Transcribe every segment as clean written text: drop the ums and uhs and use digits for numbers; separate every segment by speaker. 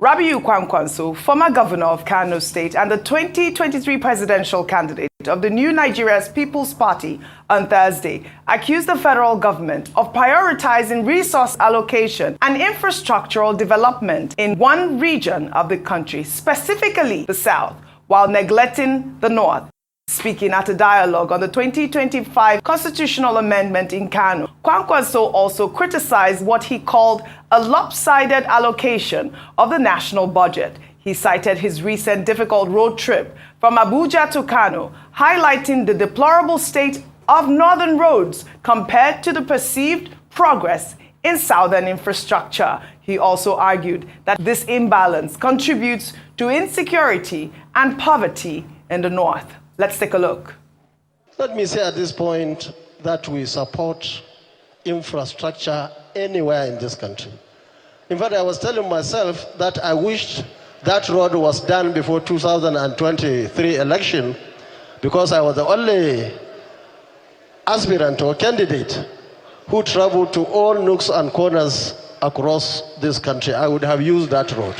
Speaker 1: Rabiu Kwankwaso, former governor of Kanu State and the 2023 presidential candidate of the New Nigeria's People's Party on Thursday, accused the federal government of prioritizing resource allocation and infrastructural development in one region of the country, specifically the South, while neglecting the North. Speaking at a dialogue on the 2025 constitutional amendment in Kanu, Kwankwaso also criticized what he called a lopsided allocation of the national budget. He cited his recent difficult road trip from Abuja to Kanu, highlighting the deplorable state of northern roads compared to the perceived progress in southern infrastructure. He also argued that this imbalance contributes to insecurity and poverty in the north. Let's take a look.
Speaker 2: Let me say at this point that we support infrastructure anywhere in this country. In fact, I was telling myself that I wished that road was done before 2023 election, because I was the only aspirant or candidate who traveled to all nooks and corners across this country. I would have used that road.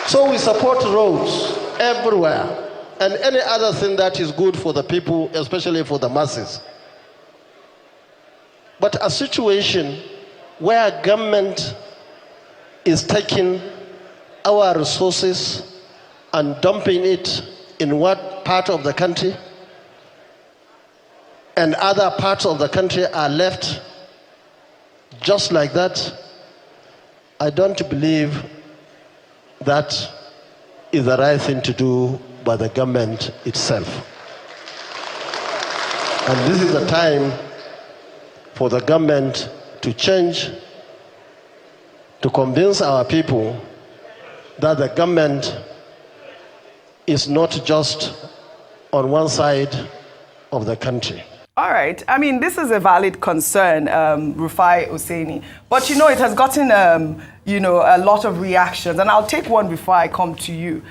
Speaker 2: So we support roads everywhere, and any other thing that is good for the people, especially for the masses. But a situation where government is taking our resources and dumping it in what part of the country, and other parts of the country are left just like that, I don't believe that is the right thing to do by the government itself. And this is the time for the government to change, to convince our people that the government is not just on one side of the country.
Speaker 1: All right. I mean, this is a valid concern, Rufai Oseni. But, it has gotten, a lot of reactions. And I'll take one before I come to you.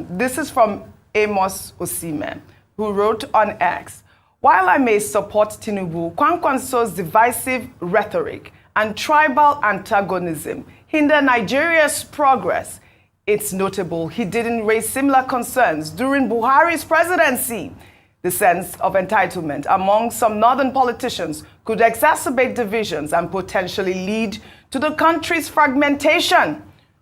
Speaker 1: This is from Amos Osime, who wrote on X, "While I may support Tinubu, Kwankwaso's divisive rhetoric and tribal antagonism hinder Nigeria's progress. It's notable he didn't raise similar concerns during Buhari's presidency. The sense of entitlement among some northern politicians could exacerbate divisions and potentially lead to the country's fragmentation.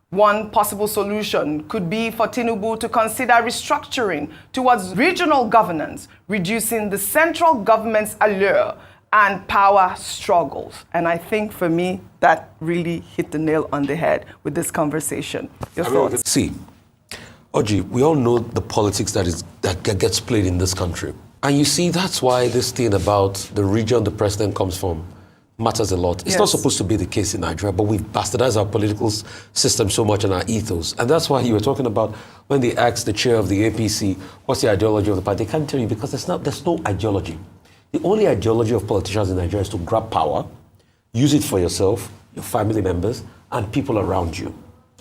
Speaker 1: One possible solution could be for Tinubu to consider restructuring towards regional governance, reducing the central government's allure and power struggles." And I think for me, that really hit the nail on the head with this conversation. Your thoughts?
Speaker 3: See, Oji, we all know the politics that gets played in this country. And you see, that's why this thing about the region the president comes from matters a lot. It's not supposed to be the case in Nigeria, but we've bastardized our political system so much and our ethos. And that's why you were talking about when they asked the chair of the APC, what's the ideology of the party? They can't tell you because there's no ideology. The only ideology of politicians in Nigeria is to grab power, use it for yourself, your family members, and people around you,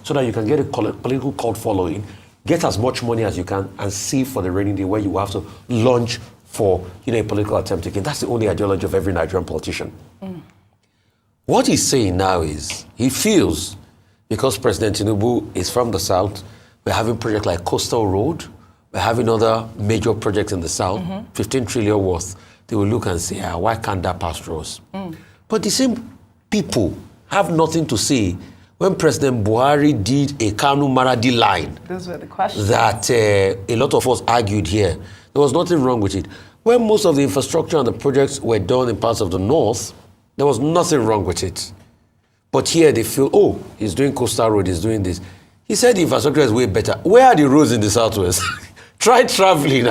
Speaker 3: so that you can get a political cult following, get as much money as you can, and save for the rainy day where you have to launch for a political attempt again. That's the only ideology of every Nigerian politician. What he's saying now is he feels because President Tinubu is from the South, we're having projects like Coastal Road, we're having other major projects in the South, 15 trillion worth. They will look and say, why can't that pass through us? But the same people have nothing to say when President Buhari did a Kanu Maradi line.
Speaker 1: Those were the questions. That
Speaker 3: a lot of us argued here. There was nothing wrong with it. When most of the infrastructure and the projects were done in parts of the north, there was nothing wrong with it. But here they feel, he's doing Coastal Road, he's doing this. He said the infrastructure is way better. Where are the roads in the southwest? Try traveling.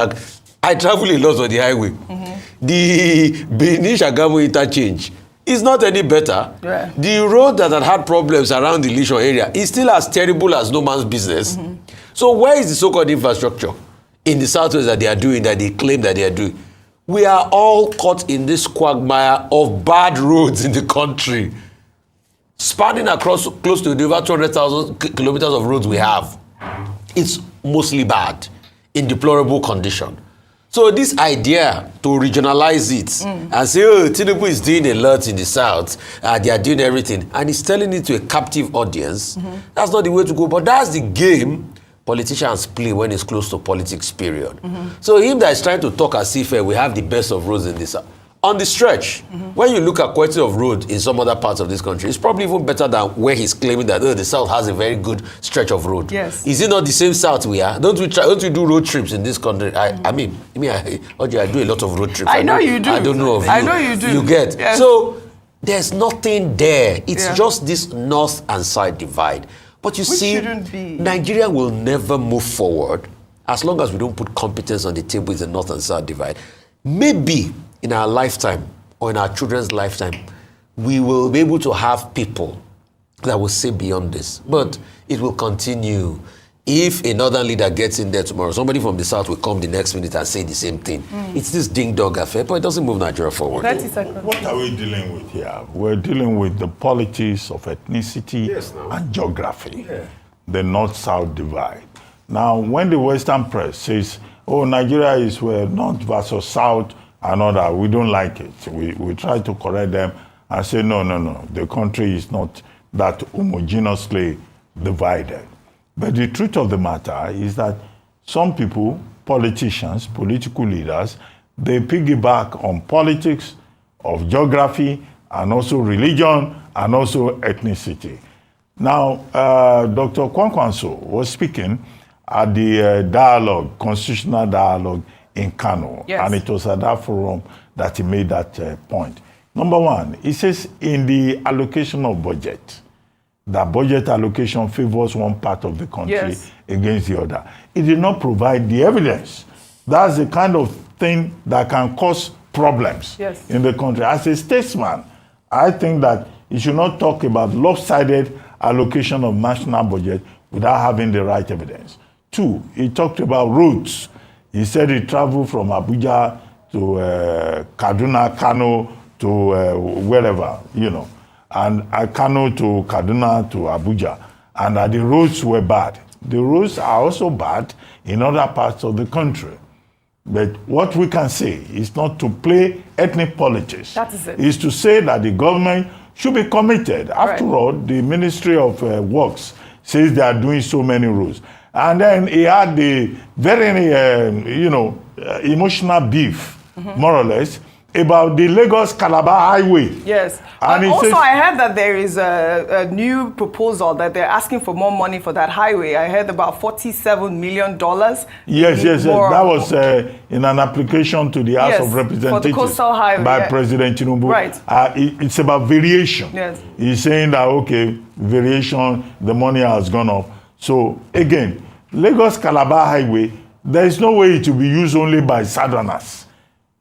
Speaker 3: I travel a lot on the highway. The Benin-Shagamu interchange is not any better. Yeah. The road that had problems around the Lishon area is still as terrible as no man's business. So where is the so-called infrastructure in the southwest that they are doing, that they claim that they are doing? We are all caught in this quagmire of bad roads in the country, spanning across close to the over 200,000 kilometers of roads we have. It's mostly bad, in deplorable condition. So this idea to regionalize it and say, oh, Tinubu is doing a lot in the South, they are doing everything, and he's telling it to a captive audience, that's not the way to go. But that's the game politicians play when it's close to politics, period. So him that is trying to talk as if we have the best of roads in this, on the stretch, when you look at quality of road in some other parts of this country, it's probably even better than where he's claiming that the South has a very good stretch of road.
Speaker 1: Yes.
Speaker 3: Is it not the same South we are? Don't we do road trips in this country? I mean, Oji, I do a lot of road trips.
Speaker 1: I know you do.
Speaker 3: I don't know of you.
Speaker 1: I know you do.
Speaker 3: You get.
Speaker 1: Yes.
Speaker 3: So there's nothing there. It's just this north and south divide. But you see, Nigeria will never move forward as long as we don't put competence on the table in the north and south divide. Maybe in our lifetime or in our children's lifetime, we will be able to have people that will say beyond this. But it will continue. If a northern leader gets in there tomorrow, somebody from the south will come the next minute and say the same thing. It's this ding-dong affair, but it doesn't move Nigeria forward.
Speaker 1: 30 seconds.
Speaker 4: What are we dealing with here? We're dealing with the politics of ethnicity and geography, the north-south divide. Now, when the Western press says, oh, Nigeria is where north versus south and all that, we don't like it. We try to correct them and say, no, the country is not that homogeneously divided. But the truth of the matter is that some people, politicians, political leaders, they piggyback on politics of geography and also religion and also ethnicity. Now, Dr. Kwankwaso was speaking at the dialogue, constitutional dialogue in Kanu, and it was at that forum that he made that point. Number one, he says in the allocation of budget, that budget allocation favors one part of the country against the other. It did not provide the evidence. That's the kind of thing that can cause problems in the country. As a statesman, I think that you should not talk about lopsided allocation of national budget without having the right evidence. Two, he talked about routes. He said he traveled from Abuja to Kaduna, Kano to wherever, and Kano to Kaduna to Abuja, and that the roads were bad. The roads are also bad in other parts of the country. But what we can say is not to play ethnic politics.
Speaker 1: That is it.
Speaker 4: Is to say that the government should be committed. After all, the Ministry of Works says they are doing so many roads. And then he had the very, emotional beef, more or less, about the Lagos-Calabar highway.
Speaker 1: Yes.
Speaker 4: And
Speaker 1: also, I heard that there is a new proposal that they're asking for more money for that highway. I heard about $47 million.
Speaker 4: Yes. That was in an application to the House of Representatives
Speaker 1: for the coastal highway,
Speaker 4: by President Tinubu.
Speaker 1: Right.
Speaker 4: It's about variation.
Speaker 1: Yes.
Speaker 4: He's saying that, okay, variation, the money has gone up. So, again, Lagos-Calabar highway, there is no way it will be used only by Southerners.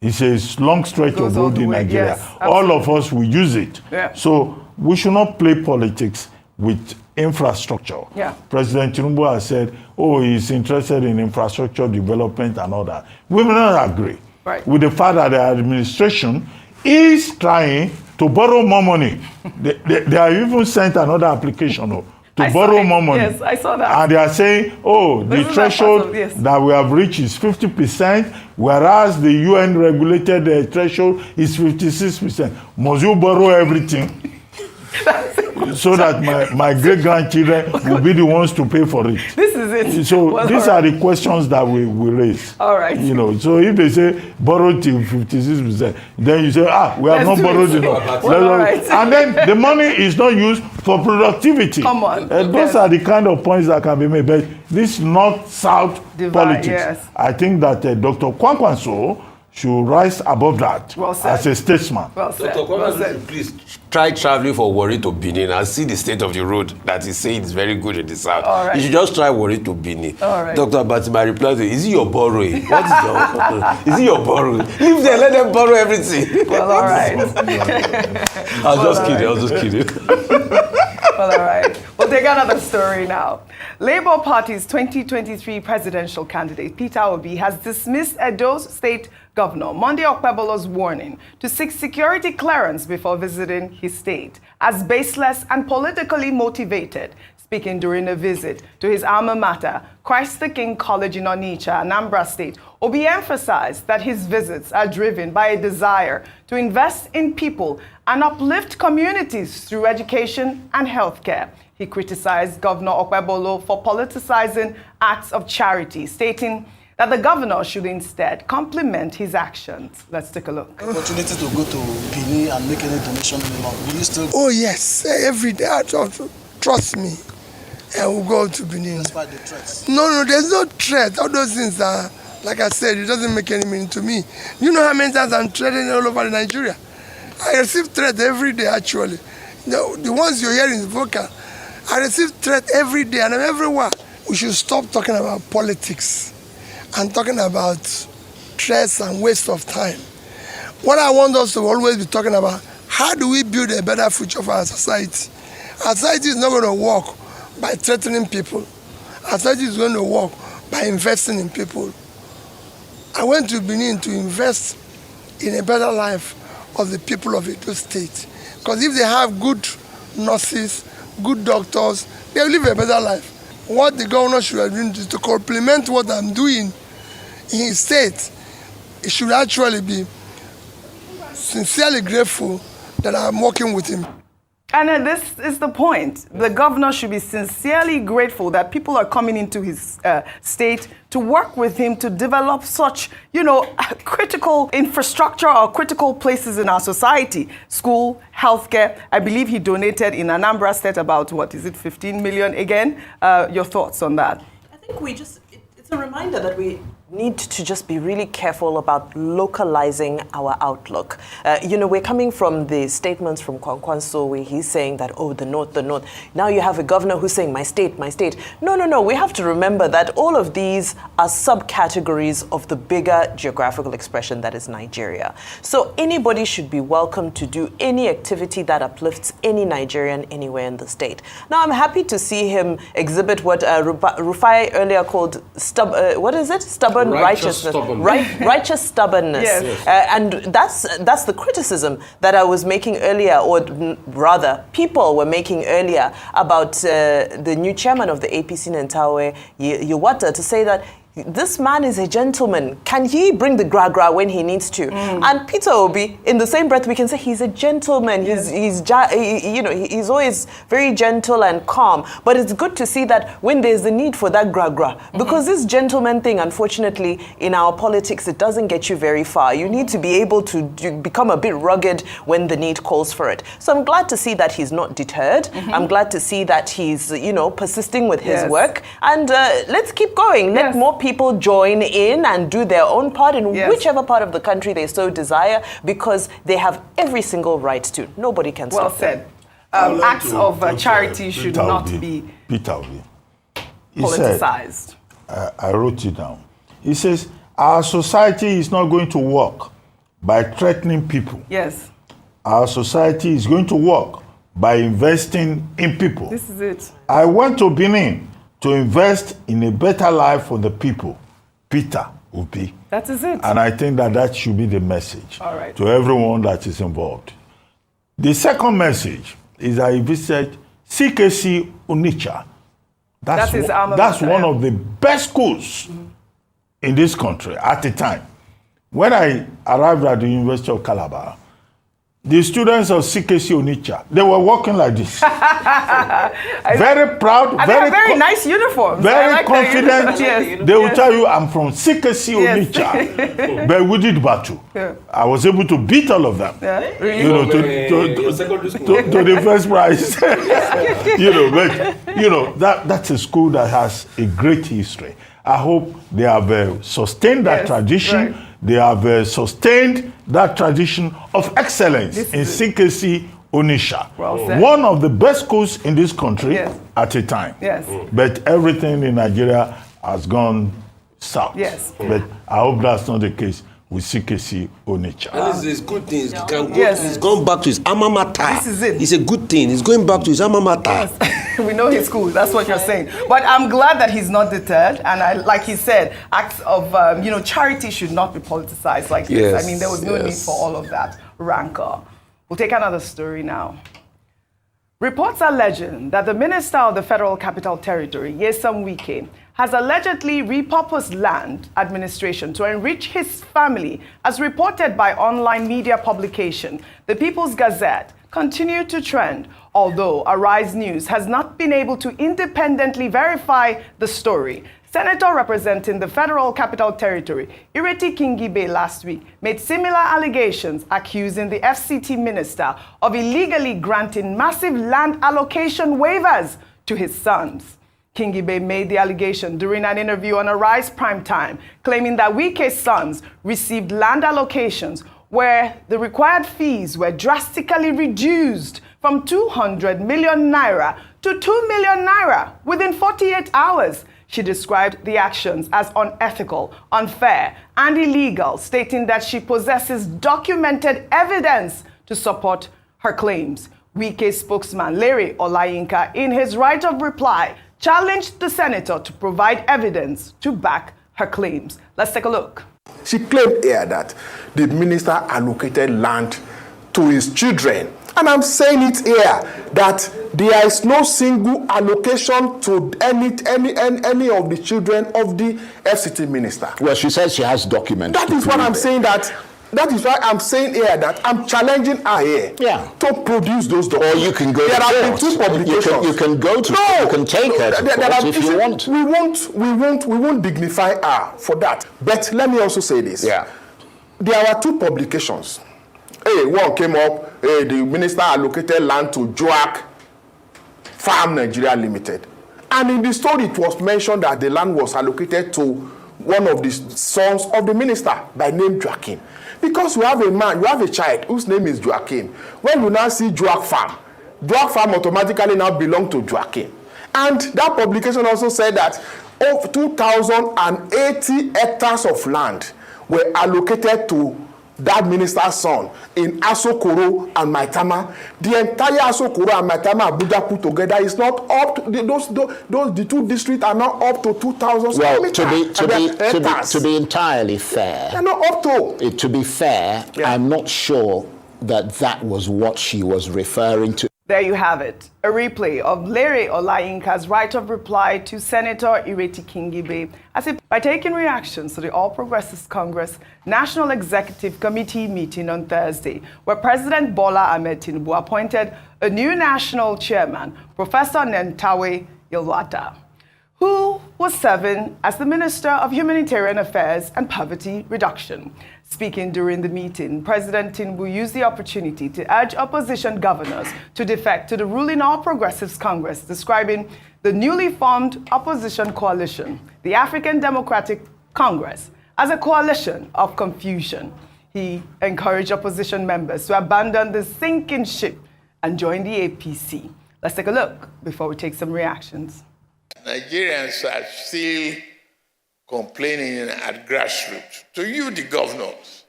Speaker 4: It's a long stretch of road in Nigeria. All of us will use it. So we should not play politics with infrastructure. President Tinubu has said, oh, he's interested in infrastructure development and all that. We may not agree with the fact that the administration is trying to borrow more money. They have even sent another application to borrow more money.
Speaker 1: Yes, I saw that.
Speaker 4: And they are saying, oh, the threshold that we have reached is 50%, whereas the UN regulated threshold is 56%. Must you borrow everything? So that my great-grandchildren will be the ones to pay for it.
Speaker 1: This is it.
Speaker 4: So these are the questions that we raise.
Speaker 1: All right.
Speaker 4: So if they say borrow till 56%, then you say, we have not borrowed enough. And then the money is not used for productivity.
Speaker 1: Come on.
Speaker 4: Those are the kind of points that can be made. But this north-south politics, I think that Dr. Kwankwaso should rise above that as a statesman.
Speaker 1: Well said.
Speaker 3: Dr. Kwankwaso, please try traveling for Warri to Benin and see the state of the road that is saying is very good in the south.
Speaker 1: All right.
Speaker 3: You should just try Warri to Benin.
Speaker 1: All right.
Speaker 3: Dr. Abati, my reply to you, is it your borrowing? What is your is it your borrowing? Leave them, let them borrow everything.
Speaker 1: Well, all right.
Speaker 3: I was just kidding.
Speaker 1: Well, all right. We'll take another story now. Labour Party's 2023 presidential candidate, Peter Obi, has dismissed Edo's state Governor Monday Okpebolo's warning to seek security clearance before visiting his state as baseless and politically motivated. Speaking during a visit to his alma mater, Christ the King College in Onitsha, Anambra State, Obi emphasized that his visits are driven by a desire to invest in people and uplift communities through education and healthcare. He criticized Governor Okpebolo for politicizing acts of charity, stating that the governor should instead complement his actions. Let's take a look.
Speaker 5: Opportunity to go to Benin and make any donation in London. Will you still?
Speaker 6: Oh yes, every day. Trust me. I will go to Benin.
Speaker 5: Despite the threats?
Speaker 6: No, there's no threat. All those things are, like I said, it doesn't make any meaning to me. You know how many times I'm threatened all over Nigeria? I receive threats every day, actually. The ones you're hearing is vocal. I receive threats every day, and I'm everywhere. We should stop talking about politics and talking about threats and waste of time. What I want us to always be talking about, how do we build a better future for our society? Our society is not going to work by threatening people. Our society is going to work by investing in people. I went to Benin to invest in a better life of the people of Edo State. Because if they have good nurses, good doctors, they'll live a better life. What the governor should have done is to complement what I'm doing in his state. He should actually be sincerely grateful that I'm working with him.
Speaker 1: And this is the point. The governor should be sincerely grateful that people are coming into his state to work with him to develop such, critical infrastructure or critical places in our society. School, healthcare. I believe he donated in Anambra State about, 15 million again? Your thoughts on that?
Speaker 7: I think it's a reminder that we need to just be really careful about localizing our outlook. We're coming from the statements from Kwankwaso where he's saying that, the North. Now you have a governor who's saying, my state. No. We have to remember that all of these are subcategories of the bigger geographical expression that is Nigeria. So anybody should be welcome to do any activity that uplifts any Nigerian anywhere in the state. Now I'm happy to see him exhibit what Rufai earlier called stubborn righteousness, righteous stubbornness.
Speaker 1: Yes.
Speaker 7: And that's the criticism that I was making earlier, or rather, people were making earlier about the new chairman of the APC, Nentawe Yewata, to say that this man is a gentleman. Can he bring the gra-gra when he needs to? And Peter Obi, in the same breath, we can say he's a gentleman.
Speaker 1: Yes.
Speaker 7: He's always very gentle and calm. But it's good to see that when there's the need for that gra-gra, because this gentleman thing, unfortunately, in our politics, it doesn't get you very far. You need to be able to become a bit rugged when the need calls for it. So I'm glad to see that he's not deterred. I'm glad to see that he's, persisting with his work. And let's keep going. Let more people join in and do their own part in whichever part of the country they so desire, because they have every single right to. Nobody can stop them.
Speaker 1: Well said. Acts of charity should not be politicized.
Speaker 4: I wrote it down. He says, our society is not going to work by threatening people.
Speaker 1: Yes.
Speaker 4: Our society is going to work by investing in people.
Speaker 1: This is it.
Speaker 4: I went to Benin to invest in a better life for the people. Peter Obi.
Speaker 1: That is it.
Speaker 4: And I think that should be the message to everyone that is involved. The second message is that he visited CKC Onitsha. That's one of the best schools in this country at the time. When I arrived at the University of Calabar, the students of CKC Onitsha, they were walking like this. Very proud,
Speaker 1: and very nice uniforms.
Speaker 4: Very confident. They will tell you, I'm from CKC Onitsha. But we did battle. I was able to beat all of them. To the first prize. That's a school that has a great history. I hope they have sustained that tradition. Right. They have sustained that tradition of excellence in CKC Onitsha.
Speaker 1: Well,
Speaker 4: one of the best schools in this country at a time.
Speaker 1: Yes.
Speaker 4: But everything in Nigeria has gone south.
Speaker 1: Yes.
Speaker 4: But I hope that's not the case with CKC Onitsha.
Speaker 3: And this is good thing. He's gone back to his alma mater.
Speaker 1: This is it.
Speaker 3: It's a good thing. He's going back to his alma mater.
Speaker 1: We know he's cool. That's what you're saying. But I'm glad that he's not deterred. And like he said, acts of charity should not be politicized like this.
Speaker 3: Yes,
Speaker 1: I mean, there was no need for all of that rancor. We'll take another story now. Reports are alleging that the Minister of the Federal Capital Territory, Nyesom Wike, has allegedly repurposed land administration to enrich his family, as reported by online media publication The People's Gazette, continue to trend, although Arise News has not been able to independently verify the story. Senator representing the Federal Capital Territory, Ireti Kingibe, last week made similar allegations, accusing the FCT minister of illegally granting massive land allocation waivers to his sons. Kingibe made the allegation during an interview on Arise Primetime, claiming that Wike's sons received land allocations where the required fees were drastically reduced from 200 million naira to 2 million naira within 48 hours. She described the actions as unethical, unfair, and illegal, stating that she possesses documented evidence to support her claims. Wike's spokesman, Larry Olayinka, in his right of reply, challenged the senator to provide evidence to back her claims. Let's take a look.
Speaker 8: She claimed here that the minister allocated land to his children. And I'm saying it here that there is no single allocation to any of the children of the FCT minister.
Speaker 9: Well, she says she has documents.
Speaker 8: That is what I'm saying. That is why I'm saying here that I'm challenging her here to produce those documents.
Speaker 9: Or you can go
Speaker 8: there
Speaker 9: to
Speaker 8: have
Speaker 9: court.
Speaker 8: been two publications.
Speaker 9: You can go to court. You can take her to court if you want.
Speaker 8: We won't dignify her for that. But let me also say this.
Speaker 9: Yeah.
Speaker 8: There are two publications. One came up, the minister allocated land to Joak Farm Nigeria Limited. And in the story, it was mentioned that the land was allocated to one of the sons of the minister by name Joaquin. Because you have a child whose name is Joaquin. When you now see Joak Farm automatically now belongs to Joaquin. And that publication also said that of 2,080 hectares of land were allocated to that minister's son in Asokoro and Maitama. The entire Asokoro and Maitama Abuja put together is not up to the two districts are not up to 2,000 square meters.
Speaker 9: To be entirely fair,
Speaker 8: they're not up to.
Speaker 9: To be fair, I'm not sure that was what she was referring to.
Speaker 1: There you have it, a replay of Larry Olayinka's right of reply to Senator Ireti Kingibe by taking reactions to the All Progressives Congress National Executive Committee meeting on Thursday, where President Bola Ahmed Tinubu appointed a new national chairman, Professor Nentawe Yilwata, who was serving as the Minister of Humanitarian Affairs and Poverty Reduction. Speaking during the meeting, President Tinubu used the opportunity to urge opposition governors to defect to the ruling All Progressives Congress, describing the newly formed opposition coalition, the African Democratic Congress, as a coalition of confusion. He encouraged opposition members to abandon the sinking ship and join the APC. Let's take a look before we take some reactions.
Speaker 10: Nigerians are still complaining at grassroots. To you, the governors,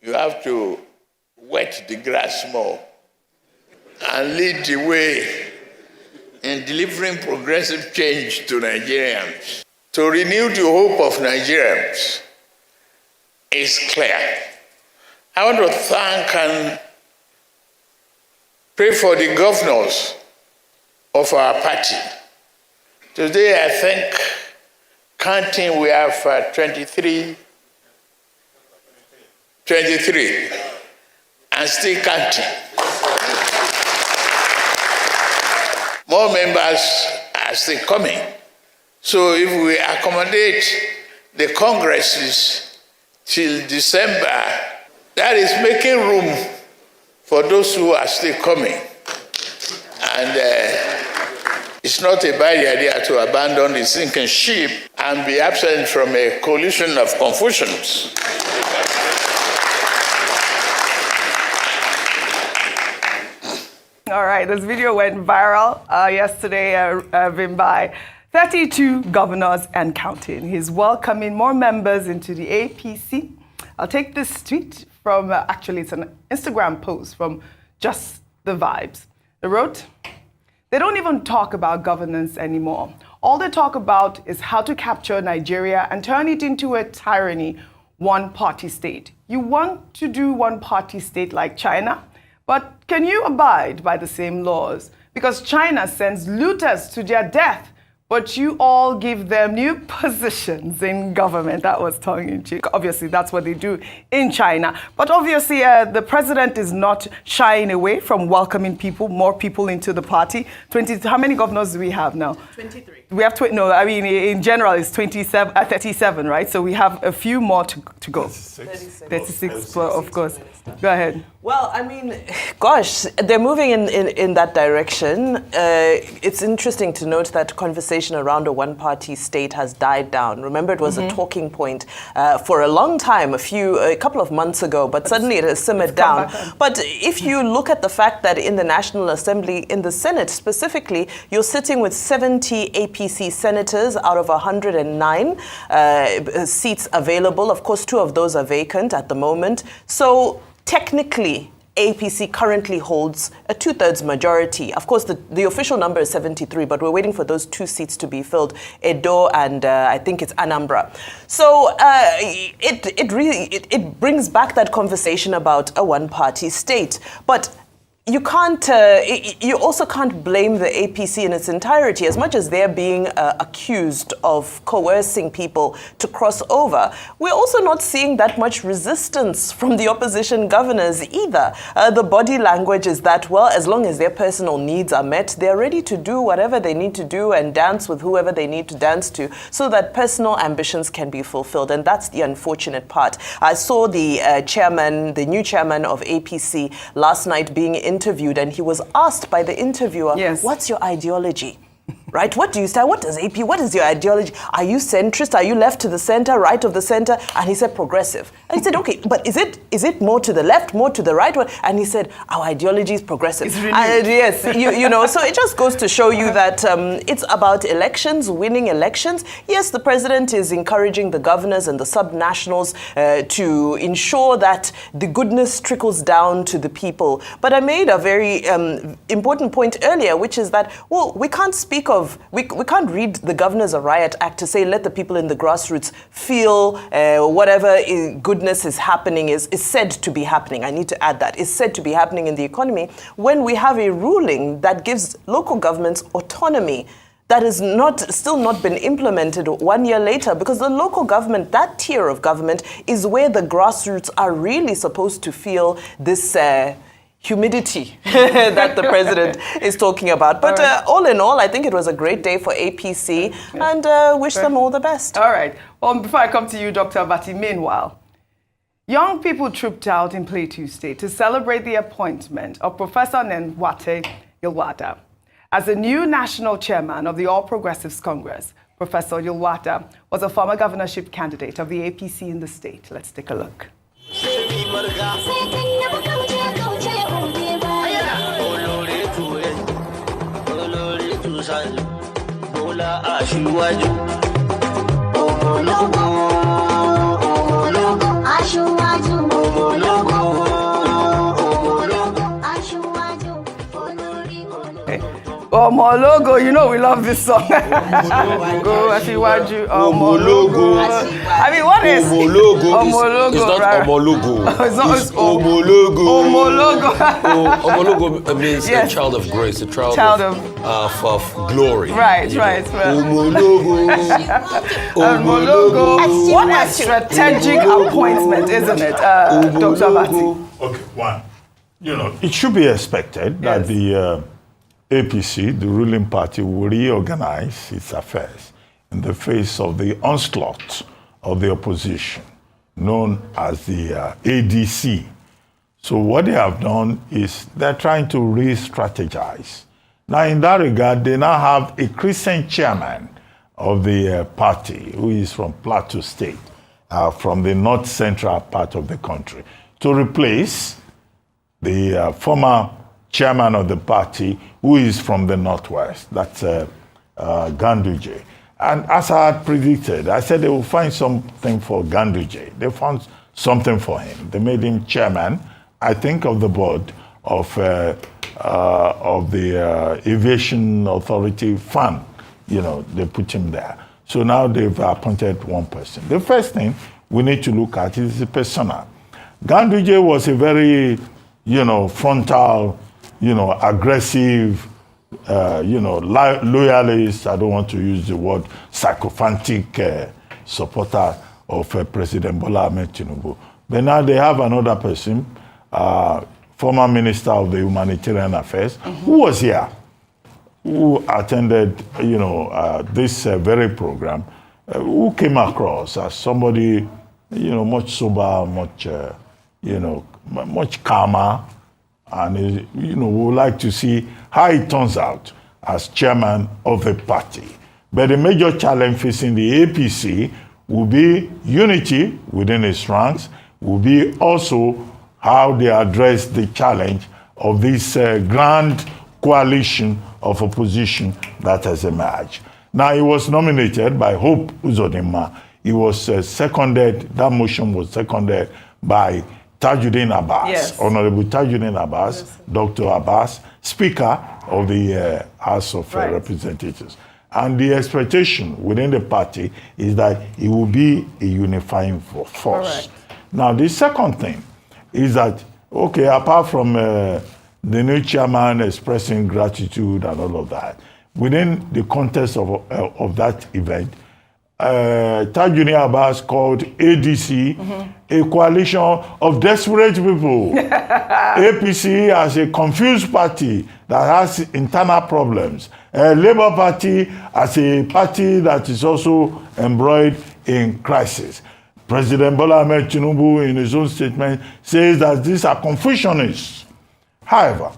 Speaker 10: you have to wet the grass more and lead the way in delivering progressive change to Nigerians. To renew the hope of Nigerians is clear. I want to thank and pray for the governors of our party. Today, I think, counting, we have 23, and still counting. More members are still coming. So if we accommodate the congresses till December, that is making room for those who are still coming. And it's not a bad idea to abandon the sinking ship and be absent from a coalition of confusions.
Speaker 1: All right, this video went viral yesterday, by 32 governors and counting. He's welcoming more members into the APC. I'll take this tweet from, actually it's an Instagram post from Just the Vibes. They wrote, They don't even talk about governance anymore. All they talk about is how to capture Nigeria and turn it into a tyranny, one-party state. You want to do one-party state like China, but can you abide by the same laws? Because China sends looters to their death, but you all give them new positions in government. That was tongue-in-cheek. Obviously, that's what they do in China. But obviously, the president is not shying away from welcoming people, more people into the party. How many governors do we have now? 23. We have, in general, it's 37, right? So we have a few more to go. 36, of course. Go ahead.
Speaker 7: Well, I mean, gosh, they're moving in that direction. It's interesting to note that conversation around a one-party state has died down. Remember, it was a talking point for a long time, a couple of months ago, but suddenly it has simmered down. But if you look at the fact that in the National Assembly, in the Senate specifically, you're sitting with 70 APC senators out of 109 seats available. Of course, 2 of those are vacant at the moment. So technically, APC currently holds a 2/3 majority. Of course, the official number is 73, but we're waiting for those 2 seats to be filled, Edo and I think it's Anambra. So it brings back that conversation about a one-party state. But you can't. You also can't blame the APC in its entirety, as much as they're being accused of coercing people to cross over. We're also not seeing that much resistance from the opposition governors either. The body language is that, well, as long as their personal needs are met, they're ready to do whatever they need to do and dance with whoever they need to dance to, so that personal ambitions can be fulfilled. And that's the unfortunate part. I saw the new chairman of APC last night being interviewed, and he was asked by the interviewer, what's your ideology? Right? What do you stand? What is your ideology? Are you centrist? Are you left to the center, right of the center? And he said progressive. And he said, okay, but is it more to the left, more to the right? And he said, our ideology is progressive. Yes, you know, so it just goes to show you that it's about elections, winning elections. Yes, the president is encouraging the governors and the subnationals to ensure that the goodness trickles down to the people. But I made a very important point earlier, which is that, well, we can't speak of we can't read the Governor's Riot Act to say let the people in the grassroots feel whatever goodness is happening is said to be happening. I need to add that. Is said to be happening in the economy when we have a ruling that gives local governments autonomy that has still not been implemented 1 year later, because the local government, that tier of government, is where the grassroots are really supposed to feel this humidity that the president is talking about. But all in all, I think it was a great day for APC, and wish them all the best.
Speaker 1: All right. Well, before I come to you, Dr. Abati, meanwhile, young people trooped out in Plateau State to celebrate the appointment of Professor Nnamdi Yilwada as the new national chairman of the All Progressives Congress. Professor Yilwada was a former governorship candidate of the APC in the state. Let's take a look. Omologo, you know we love this song. Go Ashiwaju, Omologo. I mean, what is Omologo?
Speaker 3: It's not
Speaker 1: right?
Speaker 3: Omologo.
Speaker 1: It's
Speaker 3: Omologo.
Speaker 1: Omologo.
Speaker 3: Omologo means a child of grace, a child of glory.
Speaker 1: Right.
Speaker 3: Omologo.
Speaker 1: Omologo. What a strategic appointment, isn't it, Dr. Abati?
Speaker 4: Okay, one. You know, it should be expected that the APC, the ruling party, will reorganize its affairs in the face of the onslaught of the opposition, known as the ADC. So what they have done is they're trying to re-strategize. Now, in that regard, they now have a Christian chairman of the party who is from Plateau State, from the north central part of the country, to replace the former chairman of the party, who is from the northwest. That's Ganduje. And as I had predicted, I said they will find something for Ganduje. They found something for him. They made him chairman, I think, of the board of Aviation Authority fund. You know, they put him there. So now they've appointed one person. The first thing we need to look at is the persona. Ganduje was a very, frontal, aggressive, loyalist, I don't want to use the word sycophantic supporter of President Bola Ahmed Tinubu. But now they have another person, former Minister of the Humanitarian Affairs, who was here, who attended, this very program, who came across as somebody, much sober, much calmer, and we would like to see how it turns out as chairman of the party. But the major challenge facing the APC will be unity within its ranks, will be also how they address the challenge of this grand coalition of opposition that has emerged. Now, he was nominated by Hope Uzodinma. He was seconded, that motion was seconded by Tajuddin Abbas, yes. Honorable Tajuddin Abbas, yes. Dr. Abbas, Speaker of the House of Representatives. And the expectation within the party is that it will be a unifying force. Correct. Now, the second thing is that, okay, apart from the new chairman expressing gratitude and all of that, within the context of that event, Tajuddin Abbas called ADC a coalition of desperate people. APC as a confused party that has internal problems. Labour Party as a party that is also embroiled in crisis. President Bola Ahmed Tinubu, in his own statement, says that these are confusionists. However,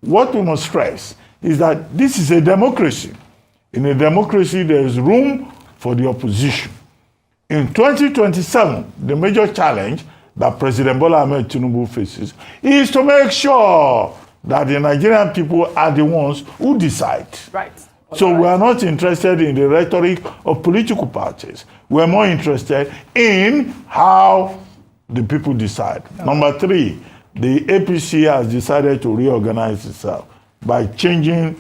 Speaker 4: what we must stress is that this is a democracy. In a democracy, there is room for the opposition. In 2027, the major challenge that President Bola Ahmed Tinubu faces is to make sure that the Nigerian people are the ones who decide.
Speaker 1: Right.
Speaker 4: So we are not interested in the rhetoric of political parties. We are more interested in how the people decide. Number 3, the APC has decided to reorganize itself by changing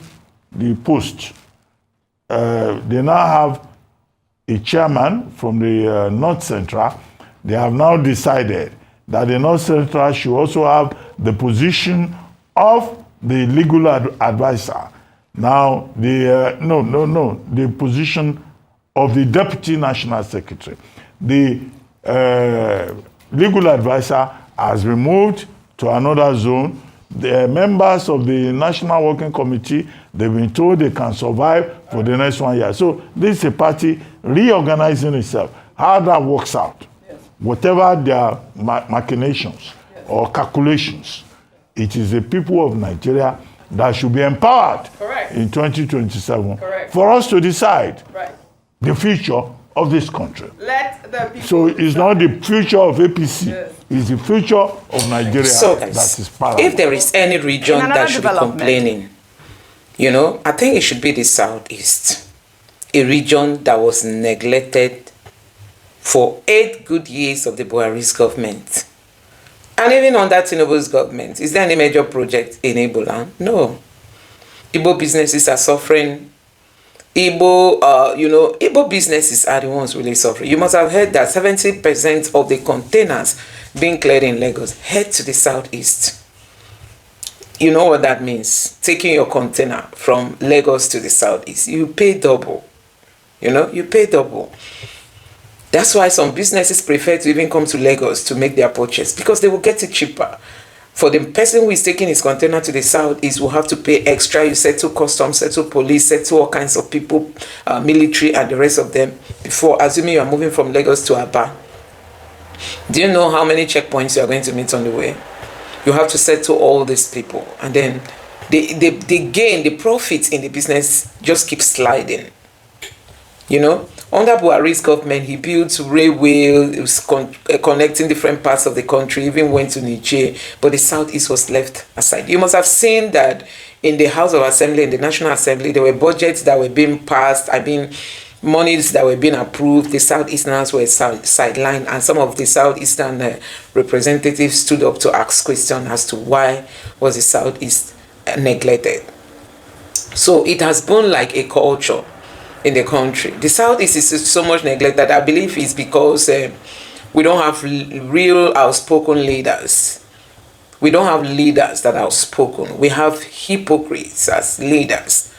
Speaker 4: the post. They now have a chairman from the North Central. They have now decided that the North Central should also have the position of the legal advisor. Now, the position of the Deputy National Secretary. The legal advisor has been moved to another zone. The members of the National Working Committee, they've been told they can survive for the next 1 year. So this is a party reorganizing itself. How that works out, whatever their machinations or calculations, it is the people of Nigeria that should be empowered in 2027 for us to decide the future of this country.
Speaker 1: Let the people
Speaker 4: so it's not the future of APC, it's the future of Nigeria that is paramount.
Speaker 11: If there is any region that should be complaining, I think it should be the Southeast, a region that was neglected for 8 good years of the Buhari's government. And even under Tinubu's government, is there any major project in Ebola? No. Igbo businesses are suffering. Igbo businesses are the ones really suffering. You must have heard that 70% of the containers being cleared in Lagos head to the Southeast. You know what that means? Taking your container from Lagos to the Southeast. You pay double. You pay double. That's why some businesses prefer to even come to Lagos to make their purchase, because they will get it cheaper. For the person who is taking his container to the Southeast will have to pay extra. You settle customs, settle police, settle all kinds of people, military and the rest of them, before, assuming you are moving from Lagos to Aba. Do you know how many checkpoints you are going to meet on the way? You have to settle all these people. And then the gain, the profits in the business just keep sliding. Under Buhari's government, he built railways connecting different parts of the country, even went to Niger, but the Southeast was left aside. You must have seen that in the House of Assembly, in the National Assembly, there were budgets that were being passed, monies that were being approved. The Southeasterners were sidelined, and some of the Southeastern representatives stood up to ask questions as to why was the Southeast neglected. So it has been like a culture in the country. The Southeast is so much neglected that I believe it's because we don't have real outspoken leaders. We don't have leaders that are outspoken. We have hypocrites as leaders.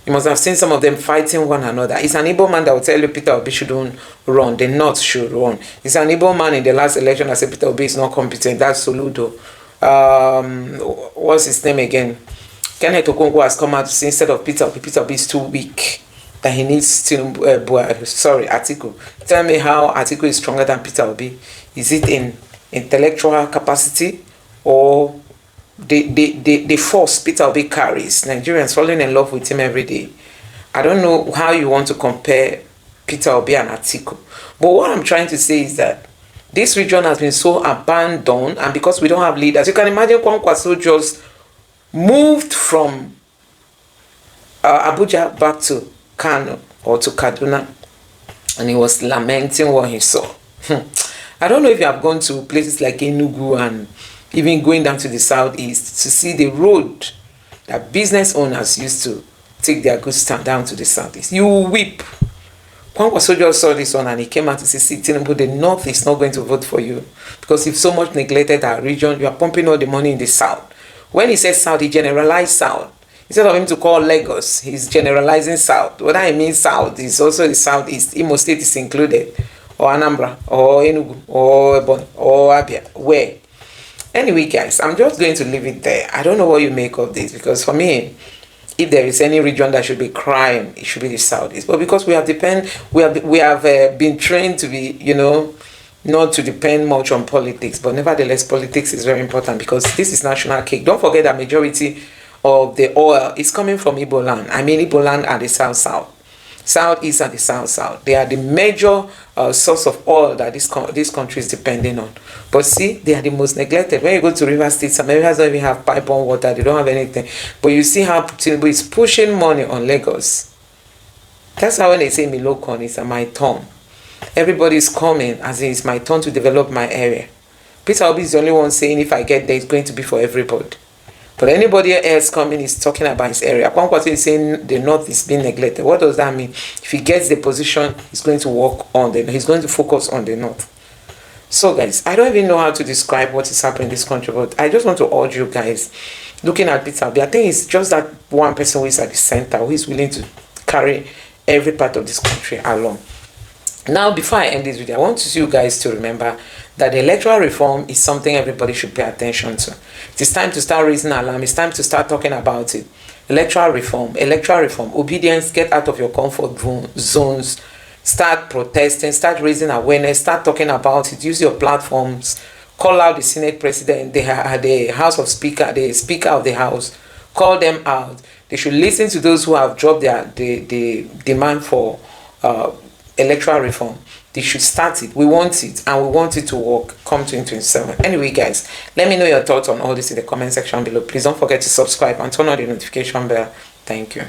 Speaker 11: You must have seen some of them fighting one another. It's an Igbo man that will tell you Peter Obi shouldn't run. The North should run. It's an Igbo man in the last election that said Peter Obi is not competent. That's Soludo. What's his name again? Kenneth Okonkwo has come out to say instead of Peter Obi is too weak, that he needs Atiku. Tell me how Atiku is stronger than Peter Obi. Is it in intellectual capacity or the force Peter Obi carries? Nigerians falling in love with him every day. I don't know how you want to compare Peter Obi and Atiku. But what I'm trying to say is that this region has been so abandoned, and because we don't have leaders, you can imagine Kwankwaso just moved from Abuja back to Kanu or to Kaduna, and he was lamenting what he saw. I don't know if you have gone to places like Enugu and even going down to the southeast to see the road that business owners used to take their goods down to the southeast. You will weep. Kwankwaso just saw this one and he came out to say, see, Tinubu, the North is not going to vote for you because you've so much neglected our region. You are pumping all the money in the South. When he says South, he generalized South. Instead of him to call Lagos, he's generalizing South. What I mean South is also the Southeast. Imo State is included, or Anambra, or Enugu, or Ebonyi, or Abia. Where? Anyway, guys, I'm just going to leave it there. I don't know what you make of this, because for me, if there is any region that should be crying, it should be the Southeast. But because we have been trained to be, not to depend much on politics, but nevertheless, politics is very important because this is national cake. Don't forget that majority of the oil is coming from Igbo land. I mean, Igbo land and the South-South. Southeast and the South-South. They are the major source of oil that this country is depending on. But see, they are the most neglected. When you go to River State, some areas don't even have pipe-on water. They don't have anything. But you see how Tinubu is pushing money on Lagos. That's how when they say Milokon, it's my turn. Everybody is coming as it's my turn to develop my area. Peter Obi is the only one saying if I get there, it's going to be for everybody. But anybody else coming is talking about his area. Kwankwaso is saying the North is being neglected. What does that mean? If he gets the position, he's going to work on he's going to focus on the North. So guys, I don't even know how to describe what is happening in this country, but I just want to urge you guys, looking at Peter Obi, I think it's just that one person who is at the center, who is willing to carry every part of this country along. Now, before I end this video, I want you guys to remember that the electoral reform is something everybody should pay attention to. It is time to start raising alarm. It's time to start talking about it. Electoral reform, obedience, get out of your comfort zones, start protesting, start raising awareness, start talking about it, use your platforms, call out the Senate President, the House of Speaker, the Speaker of the House, call them out. They should listen to those who have dropped the demand for electoral reform. They should start it. We want it, and we want it to work come 2027. Anyway, guys, let me know your thoughts on all this in the comment section below. Please don't forget to subscribe and turn on the notification bell. Thank you.